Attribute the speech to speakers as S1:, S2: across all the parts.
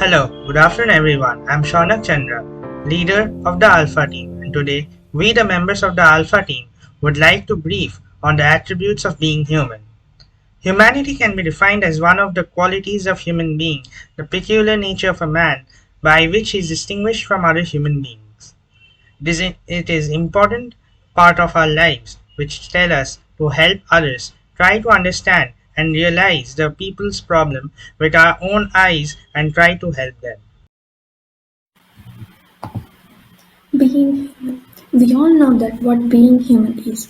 S1: Hello, good afternoon everyone. I'm Shounak Chandra, leader of the Alpha team, and today we, the members of the Alpha team, would like to brief on the attributes of being human. Humanity can be defined as one of the qualities of human being, the peculiar nature of a man by which he is distinguished from other human beings. It is important part of our lives which tell us to help others, try to understand and realize the people's problem with our own eyes and try to help them.
S2: Being human. We all know that what being human is.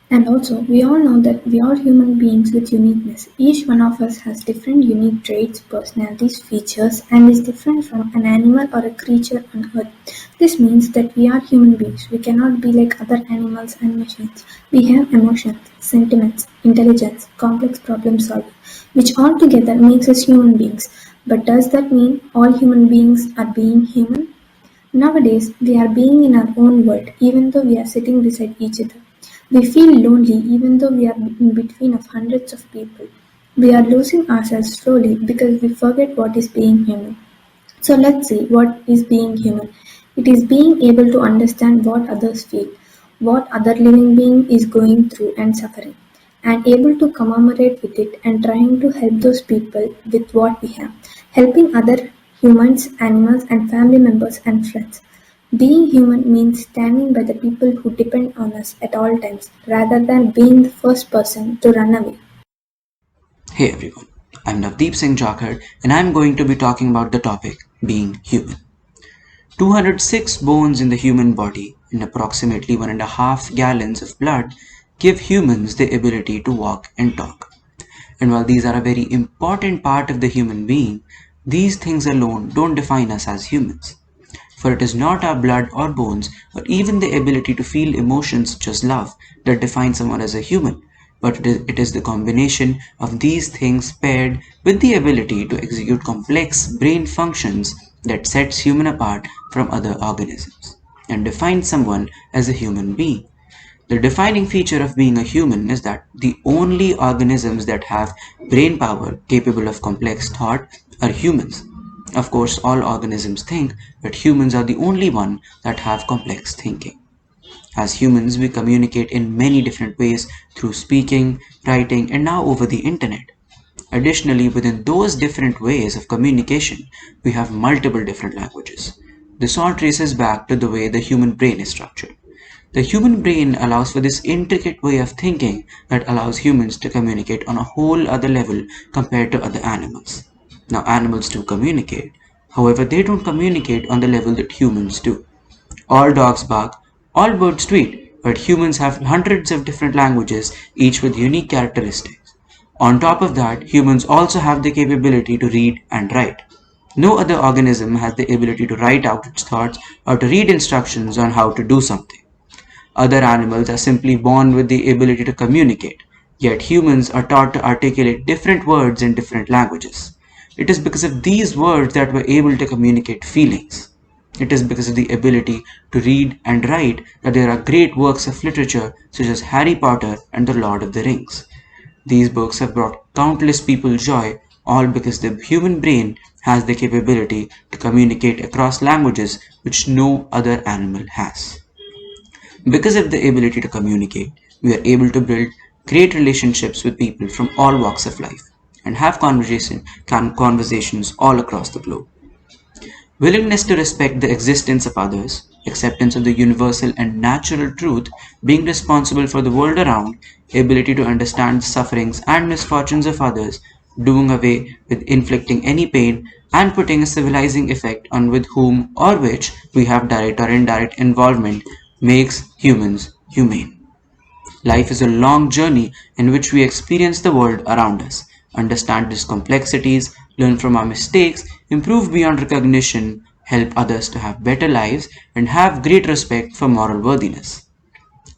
S2: And also, we all know that we are human beings with uniqueness. Each one of us has different unique traits, personalities, features, and is different from an animal or a creature on earth. This means that we are human beings. We cannot be like other animals and machines. We have emotions, sentiments, intelligence, complex problem solving, which all together makes us human beings. But does that mean all human beings are being human? Nowadays, we are being in our own world, even though we are sitting beside each other. We feel lonely even though we are in between of hundreds of people. We are losing ourselves slowly because we forget what is being human. So let's see what is being human. It is being able to understand what others feel, what other living being is going through and suffering, and able to commemorate with it and trying to help those people with what we have, helping other humans, animals, and family members and friends. Being human means standing by the people who depend on us at all times rather than being the first person to run away.
S3: Hey everyone, I'm Navdeep J, and I'm going to be talking about the topic being human. 206 bones in the human body and approximately 1.5 gallons of blood give humans the ability to walk and talk. And while these are a very important part of the human being, these things alone don't define us as humans. For it is not our blood or bones or even the ability to feel emotions such as love that defines someone as a human, but it is the combination of these things paired with the ability to execute complex brain functions that sets human apart from other organisms and defines someone as a human being. The defining feature of being a human is that the only organisms that have brain power capable of complex thought are humans. Of course, all organisms think, but humans are the only one that have complex thinking. As humans, we communicate in many different ways through speaking, writing, and now over the internet. Additionally, within those different ways of communication, we have multiple different languages. This all traces back to the way the human brain is structured. The human brain allows for this intricate way of thinking that allows humans to communicate on a whole other level compared to other animals. Now, animals do communicate, however, they don't communicate on the level that humans do. All dogs bark, all birds tweet, but humans have hundreds of different languages, each with unique characteristics. On top of that, humans also have the capability to read and write. No other organism has the ability to write out its thoughts or to read instructions on how to do something. Other animals are simply born with the ability to communicate, yet humans are taught to articulate different words in different languages. It is because of these words that we're able to communicate feelings. It is because of the ability to read and write that there are great works of literature such as Harry Potter and The Lord of the Rings. These books have brought countless people joy, all because the human brain has the capability to communicate across languages which no other animal has. Because of the ability to communicate, we are able to build great relationships with people from all walks of life and have conversations all across the globe. Willingness to respect the existence of others, acceptance of the universal and natural truth, being responsible for the world around, ability to understand the sufferings and misfortunes of others, doing away with inflicting any pain, and putting a civilizing effect on with whom or which we have direct or indirect involvement makes humans humane. Life is a long journey in which we experience the world around us, understand its complexities, learn from our mistakes, improve beyond recognition, help others to have better lives, and have great respect for moral worthiness.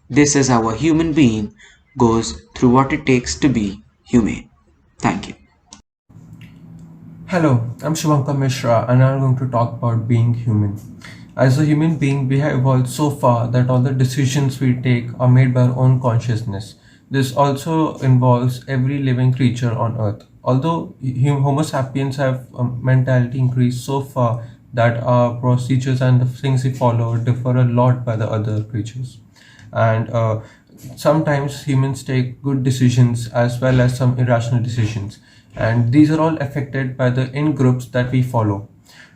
S3: This is how a human being goes through what it takes to be humane. Thank you.
S4: Hello, I'm Shubhankar Mishra and I'm going to talk about being human. As a human being, we have evolved so far that all the decisions we take are made by our own consciousness. This also involves every living creature on earth. Although Homo sapiens have mentality increased so far that our procedures and the things we follow differ a lot by the other creatures. And sometimes humans take good decisions as well as some irrational decisions. And these are all affected by the in groups that we follow.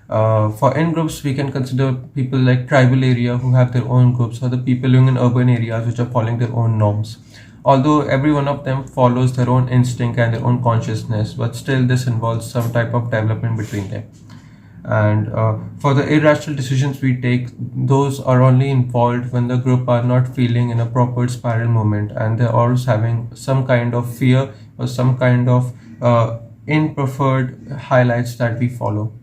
S4: For in groups, we can consider people like tribal area who have their own groups, or the people living in urban areas which are following their own norms. Although every one of them follows their own instinct and their own consciousness, but still this involves some type of development between them. And for the irrational decisions we take, those are only involved when the group are not feeling in a proper spiral moment and they're always having some kind of fear or some kind of in-preferred highlights that we follow.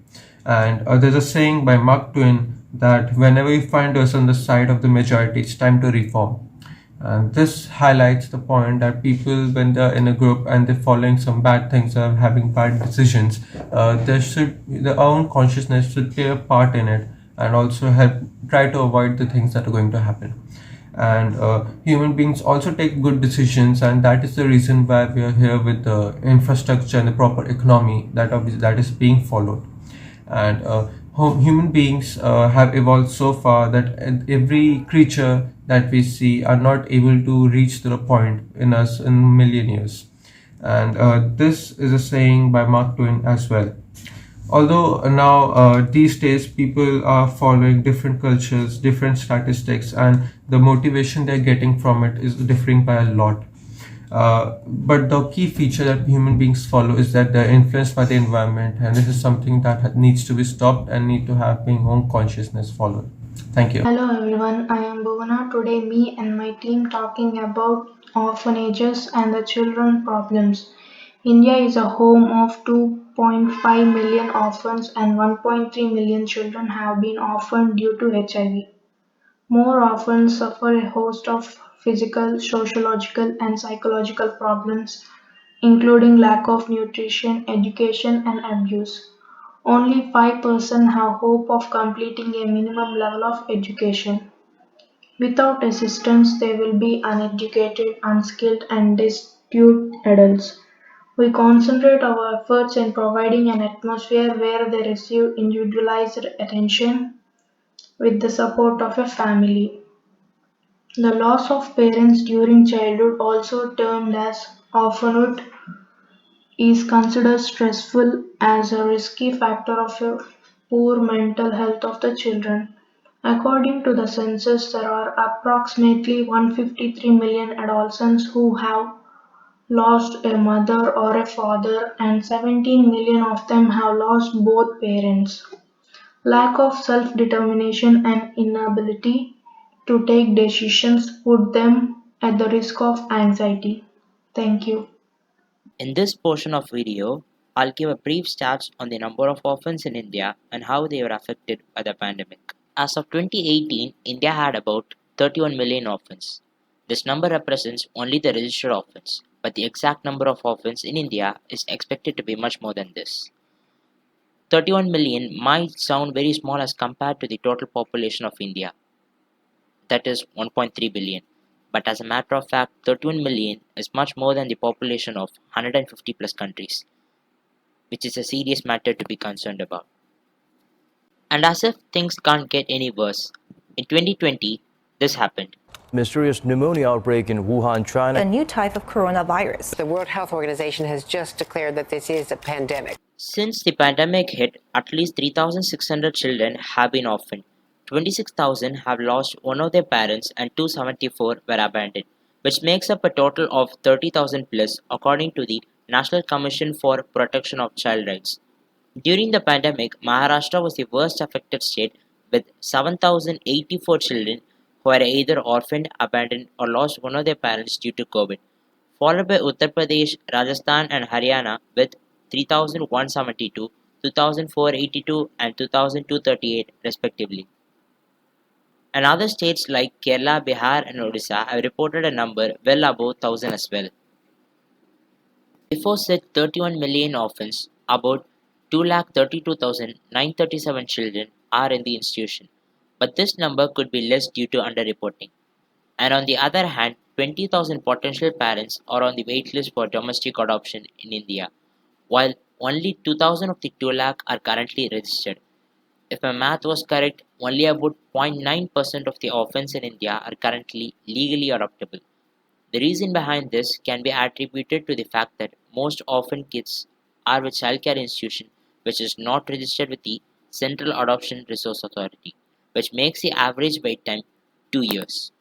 S4: And there's a saying by Mark Twain that whenever you find us on the side of the majority, it's time to reform. And this highlights the point that people, when they're in a group and they're following some bad things or having bad decisions, their own consciousness should play a part in it and also help try to avoid the things that are going to happen. And human beings also take good decisions, and that is the reason why we are here with the infrastructure and the proper economy that is being followed. And human beings have evolved so far that every creature that we see are not able to reach to the point in us in a million years. And this is a saying by Mark Twain as well. Although now these days people are following different cultures, different statistics, and the motivation they're getting from it is differing by a lot. But the key feature that human beings follow is that they're influenced by the environment, and this is something that needs to be stopped and need to have being own consciousness followed. Thank you.
S5: Hello everyone, I am Bhuvana. Today, me and my team talking about orphanages and the children problems. India is a home of 2.5 million orphans and 1.3 million children have been orphaned due to HIV. More orphans suffer a host of physical, sociological, and psychological problems, including lack of nutrition, education, and abuse. Only 5% have hope of completing a minimum level of education. Without assistance, they will be uneducated, unskilled, and destitute adults. We concentrate our efforts in providing an atmosphere where they receive individualized attention with the support of a family. The loss of parents during childhood, also termed as orphanhood, is considered stressful as a risky factor of a poor mental health of the children. According to the census, there are approximately 153 million adolescents who have lost a mother or a father, and 17 million of them have lost both parents. Lack of self determination and inability to take decisions put them at the risk of anxiety. Thank you.
S6: In this portion of video, I'll give a brief stats on the number of orphans in India and how they were affected by the pandemic. As of 2018, India had about 31 million orphans. This number represents only the registered orphans, but the exact number of orphans in India is expected to be much more than this. 31 million might sound very small as compared to the total population of India, that is 1.3 billion. But as a matter of fact, 31 million is much more than the population of 150 plus countries, which is a serious matter to be concerned about. And as if things can't get any worse, in 2020, this happened.
S7: Mysterious pneumonia outbreak in Wuhan, China.
S8: A new type of coronavirus.
S9: The World Health Organization has just declared that this is a pandemic.
S6: Since the pandemic hit, at least 3,600 children have been orphaned. 26,000 have lost one of their parents and 274 were abandoned, which makes up a total of 30,000 plus according to the National Commission for Protection of Child Rights. During the pandemic, Maharashtra was the worst affected state with 7,084 children who were either orphaned, abandoned, or lost one of their parents due to COVID, followed by Uttar Pradesh, Rajasthan, and Haryana with 3,172, 2,482, and 2,238 respectively. And other states like Kerala, Bihar, and Odisha have reported a number well above 1,000 as well. Before said 31 million orphans, about 2,32,937 children are in the institution, but this number could be less due to underreporting. And on the other hand, 20,000 potential parents are on the wait list for domestic adoption in India. while only 2000 of the 2 lakh are currently registered. If my math was correct, only about 0.9% of the orphans in India are currently legally adoptable. The reason behind this can be attributed to the fact that most orphan kids are with childcare institution which is not registered with the Central Adoption Resource Authority, which makes the average wait time 2 years.